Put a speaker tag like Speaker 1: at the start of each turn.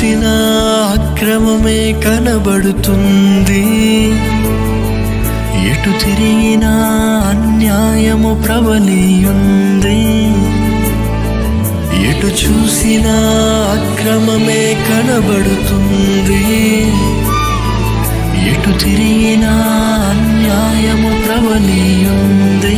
Speaker 1: చూసినా అక్రమమే కనబడుతుంది, ఎటు తిరిగినా అన్యాయము ప్రబలియుంది. ఎటు చూసినా అక్రమమే కనబడుతుంది, ఎటు తిరిగినా అన్యాయము ప్రబలియుంది.